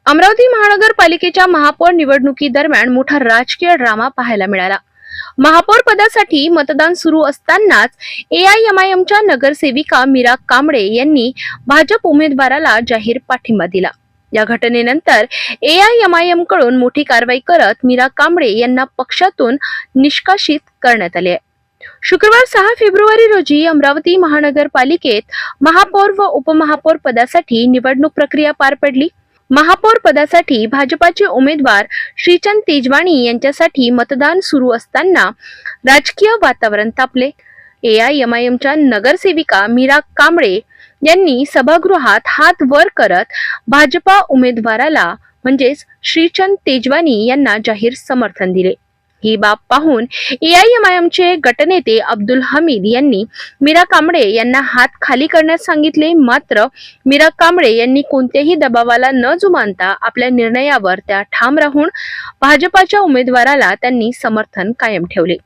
अमरावती महानगरपालिकेच्या महापौर निवडणुकीदरम्यान मोठा राजकीय ड्रामा पाहायला मिळाला। महापौर पदासाठी मतदान सुरू असतानाच एआयएमआयएमच्या नगरसेविका मीरा कांबळे यांनी भाजप उमेदवाराला जाहीर पाठिंबा दिला। या घटनेनंतर एआयएमआयएम कडून मोठी कारवाई करत मीरा कांबळे यांना पक्षातून निष्कासित करण्यात आले। शुक्रवार 6 फेब्रुवारी रोजी अमरावती महानगरपालिकेत महापौर व उपमहापौर पदासाठी निवडणूक प्रक्रिया पार पडली। महापौर पदासाठी भाजपाचे उमेदवार श्रीचंद तेजवानी यांच्यासाठी मतदान सुरू असताना राजकीय वातावरण तापले। एआयएमआयएमच्या नगरसेविका मीरा कांबळे यांनी सभागृहात हात वर करत भाजपा उमेदवाराला म्हणजेच श्रीचंद तेजवानी यांना जाहीर समर्थन दिले। ही बाब पाहून एआयएमआयएमचे गटनेते अब्दुल हमीद यांनी मीरा कांबळे यांना हात खाली करण्यास सांगितले। मात्र मीरा कांबळे यांनी कोणत्याही दबावाला न जुमानता आपल्या निर्णयावर त्या ठाम राहून भाजपाच्या उमेदवाराला त्यांनी समर्थन कायम ठेवले।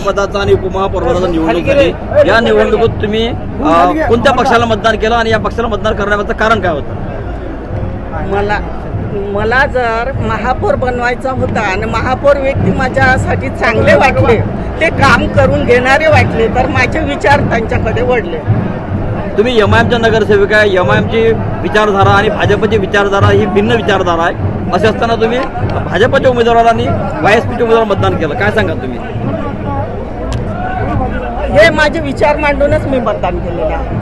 पदाचा आणि उपमहापौर पदाचा निवडणूक झाली। या निवडणुकीत तुम्ही कोणत्या पक्षाला मतदान केलं आणि या पक्षाला मतदान करण्याचं कारण काय होतं? मला जर महापौर बनवायचा होता आणि महापौर व्यक्ती माझ्यासाठी चांगले वाटले, ते काम करून घेणारे वाटले, तर माझे विचार त्यांच्याकडे वळले। तुम्ही एमआयएमच्या नगरसेविका आहे, एमआयएमची विचारधारा आणि भाजपची विचारधारा ही भिन्न विचारधारा आहे। असे असताना तुम्ही भाजपच्या उमेदवाराला आणि वायएसपीच्या उमेदवाराला मतदान केलं, काय सांगा तुम्ही? हे माझे विचार मांडूनच मी मतदान केलेले आहे।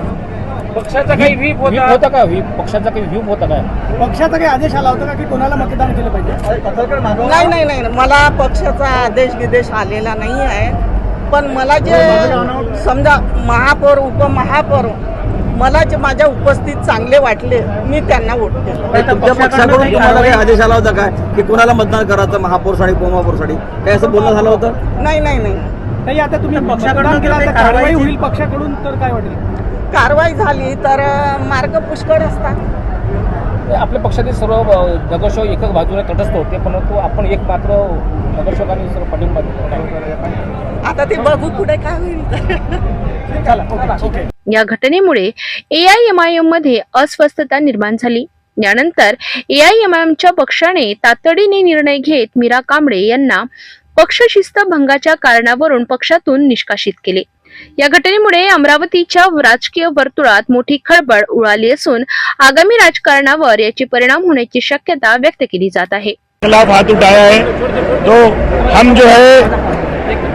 पक्षाचा काही व्हीप होता का? पक्षाचा काही व्हीप होता का? पक्षाचा काही आदेश आला होता का की कोणाला मतदान केलं पाहिजे? नाही, मला पक्षाचा आदेश विदेश आलेला नाही आहे। पण मला जे समजा महापौर उपमहापौर मला जे माझ्या उपस्थित चांगले वाटले, मी त्यांना वोट केलं। तुमच्या पक्षाकडून तुम्हाला काही आदेश आला होता का की कोणाला मतदान करायचं महापौरसाठी उपमहापौरसाठी? काय असं बोलणं झालं होतं? नाही। आता तुम्ही पक्षाकडून केला तर कारवाई होईल पक्षाकडून, तर काय वाटेल? कारवाई झाली तर मार्ग पुष्कळ असतात। आपल्या पक्षातील सर्व नगरसेवक एकच बाजूने तटस्थ होते, परंतु आपण एक मात्र नगरसेवकांनी सर्व पाठिंबा दिला। आता ते बघू पुढे काय होईल। या घटनेमुळे एआयएमआयएम मध्ये अस्वस्थता निर्माण झाली। यानंतर एआयएमआयएमच्या पक्षाने तातडीने निर्णय घेत मीरा कांबळे यांना पक्षशिस्त भंगाच्या कारणावरून पक्षातून निष्कासित केले। या घटनेमुळे अमरावतीच्या राजकीय वर्तुळात मोठी खळबळ उडाली असून आगामी राजकारणावर याचे परिणाम होण्याची शक्यता व्यक्त केली जात आहे। खिलाफ हाथ उठाया है तो हम जो है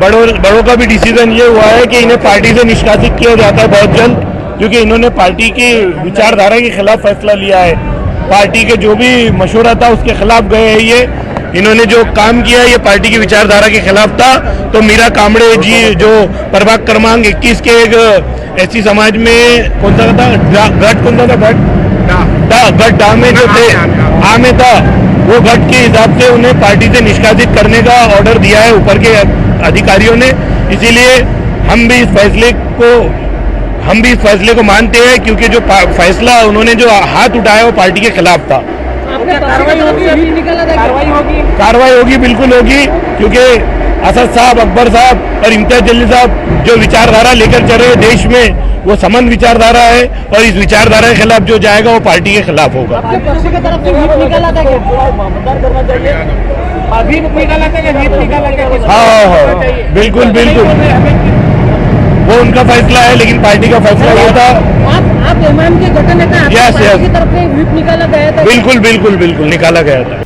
बड़ों का भी डिसीजन ये हुआ है कि इन्हें पार्टी से निष्कासित किया जाता है बहुत जल्द, क्योंकि इन्होंने पार्टी की विचारधारा के खिलाफ फैसला लिया है। पार्टी के जो भी मशवरा था उसके खिलाफ गए हैं। ये इन्होंने जो काम किया ये पार्टी की विचारधारा के खिलाफ था। तो मीरा कांबळे जी जो प्रभाग क्रमांक 21 के एक एससी समाज में कौन सा था गट, कौन सा था गट डा में जो थे आ में था, वो गट के हिसाब से उन्हें पार्टी से निष्कासित करने का ऑर्डर दिया है ऊपर के अधिकारियों ने। इसीलिए हम भी इस फैसले को मानते हैं, क्योंकि जो फैसला उन्होंने जो हाथ उठाया वो पार्टी के खिलाफ था। कार्रवाई होगी, बिल्कुल होगी, क्योंकि असद साहब, अकबर साहब और इम्तियाज जलील साहब जो विचारधारा लेकर चल रहे देश में, वो समान विचारधारा है और इस विचारधारा के खिलाफ जो जाएगा वो पार्टी के खिलाफ होगा। हाँ, बिल्कुल वो उनका फैसला है, लेकिन पार्टी का फैसला ये था। आप एमआईएम के गठन यस की तरफ से व्हिप निकाला गया था? बिल्कुल निकाला गया था।